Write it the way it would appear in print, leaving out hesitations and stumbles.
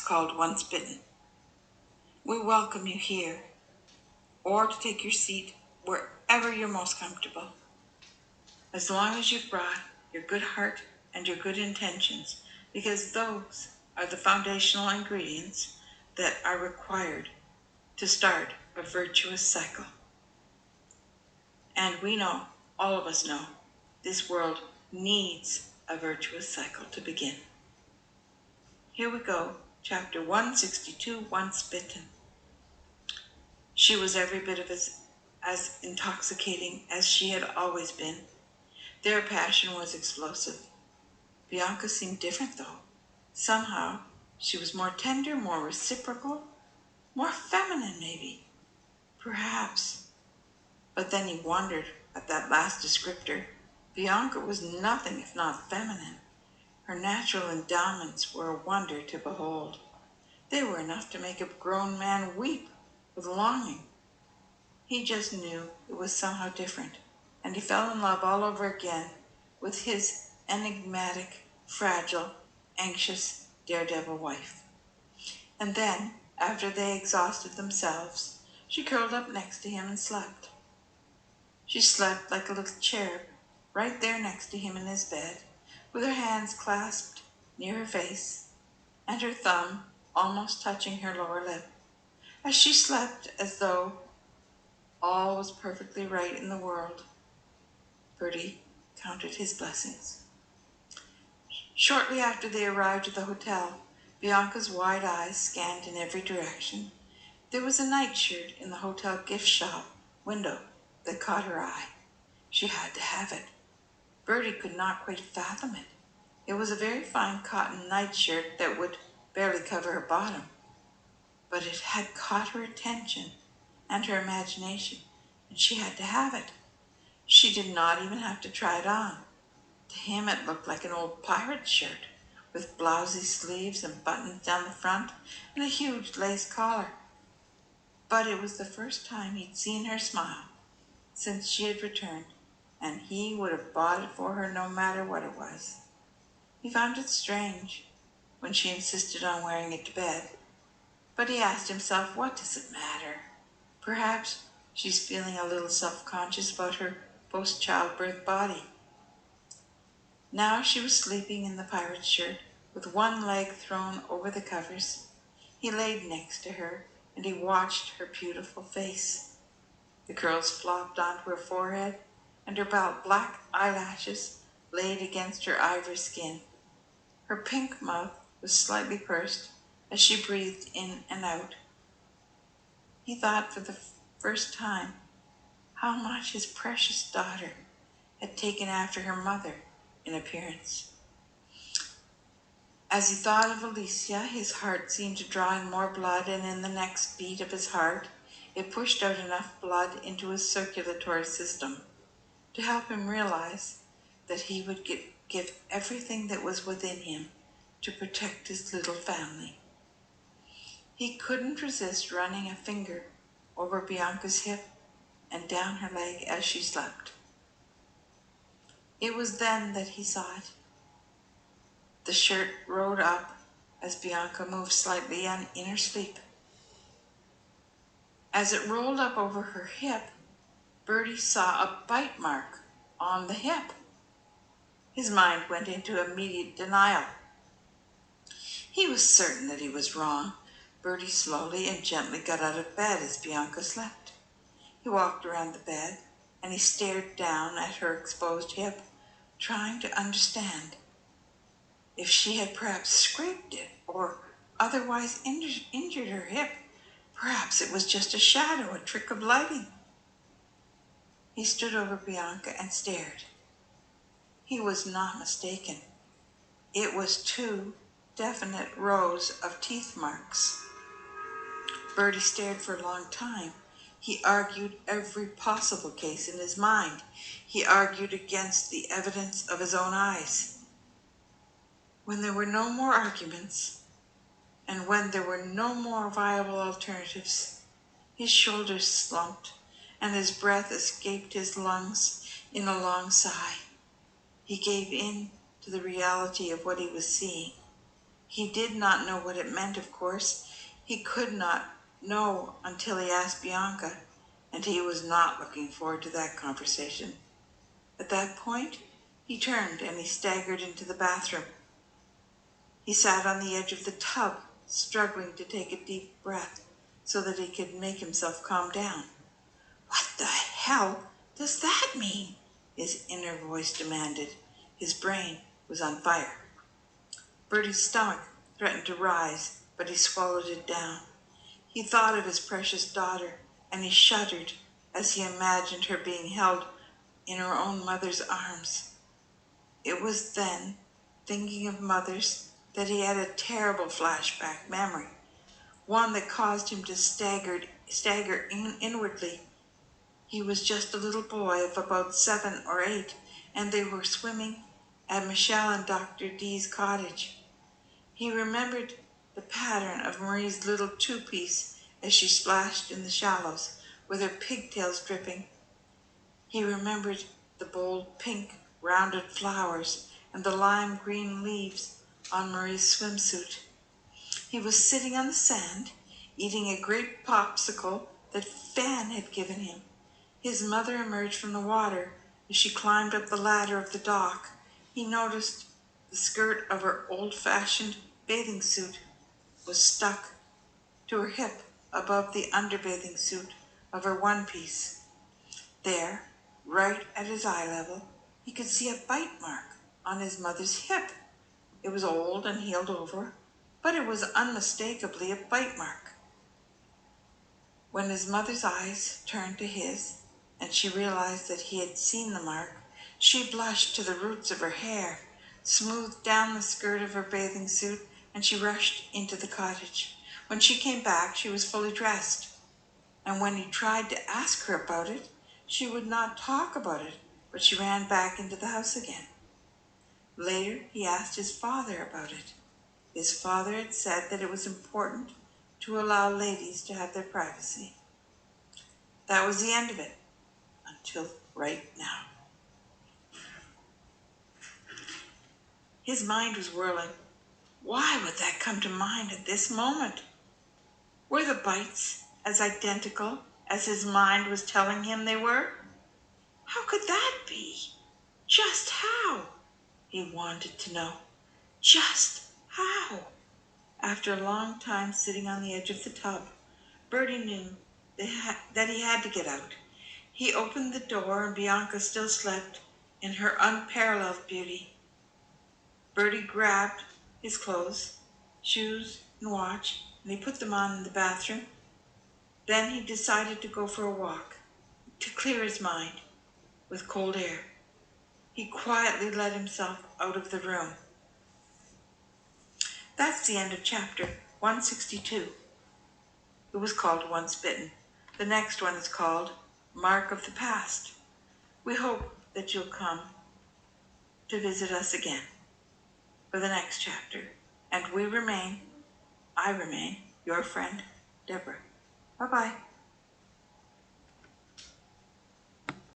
called Once Bitten. We welcome you here, or to take your seat wherever you're most comfortable. As long as you've brought your good heart and your good intentions, because those are the foundational ingredients that are required to start a virtuous cycle. And we know, all of us know, this world needs a virtuous cycle to begin. Here we go, chapter 162, Once Bitten. She was every bit of as intoxicating as she had always been. Their passion was explosive. Bianca seemed different, though. Somehow, she was more tender, more reciprocal, more feminine, maybe. Perhaps. But then he wondered at that last descriptor. Bianca was nothing if not feminine. Her natural endowments were a wonder to behold. They were enough to make a grown man weep with longing. He just knew it was somehow different, and he fell in love all over again with his enigmatic, fragile, anxious, daredevil wife. And then, after they exhausted themselves, she curled up next to him and slept. She slept like a little cherub, right there next to him in his bed, with her hands clasped near her face, and her thumb almost touching her lower lip, as she slept as though all was perfectly right in the world. Bertie counted his blessings. Shortly after they arrived at the hotel, Bianca's wide eyes scanned in every direction. There was a nightshirt in the hotel gift shop window that caught her eye. She had to have it. Bertie could not quite fathom it. It was a very fine cotton nightshirt that would barely cover her bottom. But it had caught her attention and her imagination, and she had to have it. She did not even have to try it on. To him it looked like an old pirate's shirt, with blousy sleeves and buttons down the front and a huge lace collar. But it was the first time he'd seen her smile since she had returned, and he would have bought it for her no matter what it was. He found it strange when she insisted on wearing it to bed, but he asked himself, what does it matter? Perhaps she's feeling a little self-conscious about her post-childbirth body. Now she was sleeping in the pirate shirt with one leg thrown over the covers. He laid next to her and he watched her beautiful face. The curls flopped onto her forehead and her black eyelashes laid against her ivory skin. Her pink mouth was slightly pursed as she breathed in and out. He thought for the first time how much his precious daughter had taken after her mother in appearance. As he thought of Alicia, his heart seemed to draw in more blood, and in the next beat of his heart, it pushed out enough blood into his circulatory system to help him realize that he would give everything that was within him to protect his little family. He couldn't resist running a finger over Bianca's hip and down her leg as she slept. It was then that he saw it. The shirt rode up as Bianca moved slightly in her sleep. As it rolled up over her hip, Bertie saw a bite mark on the hip. His mind went into immediate denial. He was certain that he was wrong. Bertie slowly and gently got out of bed as Bianca slept. He walked around the bed and he stared down at her exposed hip, trying to understand. If she had perhaps scraped it or otherwise injured her hip, perhaps it was just a shadow, a trick of lighting. He stood over Bianca and stared. He was not mistaken. It was 2 definite rows of teeth marks. Bertie stared for a long time. He argued every possible case in his mind. He argued against the evidence of his own eyes. When there were no more arguments, and when there were no more viable alternatives, his shoulders slumped, and his breath escaped his lungs in a long sigh. He gave in to the reality of what he was seeing. He did not know what it meant, of course. He could not know until he asked Bianca, and he was not looking forward to that conversation. At that point, he turned and he staggered into the bathroom. He sat on the edge of the tub, struggling to take a deep breath so that he could make himself calm down. "What the hell does that mean?" his inner voice demanded. His brain was on fire. Bertie's stomach threatened to rise, but he swallowed it down. He thought of his precious daughter, and he shuddered as he imagined her being held in her own mother's arms. It was then, thinking of mothers, that he had a terrible flashback memory, one that caused him to stagger inwardly. He was just a little boy of about 7 or 8, and they were swimming at Michelle and Dr. D's cottage. He remembered the pattern of Marie's little two-piece as she splashed in the shallows, with her pigtails dripping. He remembered the bold pink, rounded flowers and the lime green leaves on Marie's swimsuit. He was sitting on the sand, eating a grape popsicle that Fan had given him. His mother emerged from the water as she climbed up the ladder of the dock. He noticed the skirt of her old-fashioned bathing suit was stuck to her hip above the underbathing suit of her one-piece. There, right at his eye level, he could see a bite mark on his mother's hip. It was old and healed over, but it was unmistakably a bite mark. When his mother's eyes turned to his, and she realized that he had seen the mark, she blushed to the roots of her hair, smoothed down the skirt of her bathing suit, and she rushed into the cottage. When she came back, she was fully dressed, and when he tried to ask her about it, she would not talk about it, but she ran back into the house again. Later, he asked his father about it. His father had said that it was important to allow ladies to have their privacy. That was the end of it, until right now. His mind was whirling. Why would that come to mind at this moment? Were the bites as identical as his mind was telling him they were? How could that be? Just how? He wanted to know. Just how? After a long time sitting on the edge of the tub, Bertie knew that he had to get out. He opened the door and Bianca still slept in her unparalleled beauty. Bertie grabbed his clothes, shoes, and watch, and he put them on in the bathroom. Then he decided to go for a walk, to clear his mind with cold air. He quietly let himself out of the room. That's the end of chapter 162. It was called Once Bitten. The next one is called Mark of the Past. We hope that you'll come to visit us again for the next chapter. And I remain, your friend, Deborah. Bye-bye.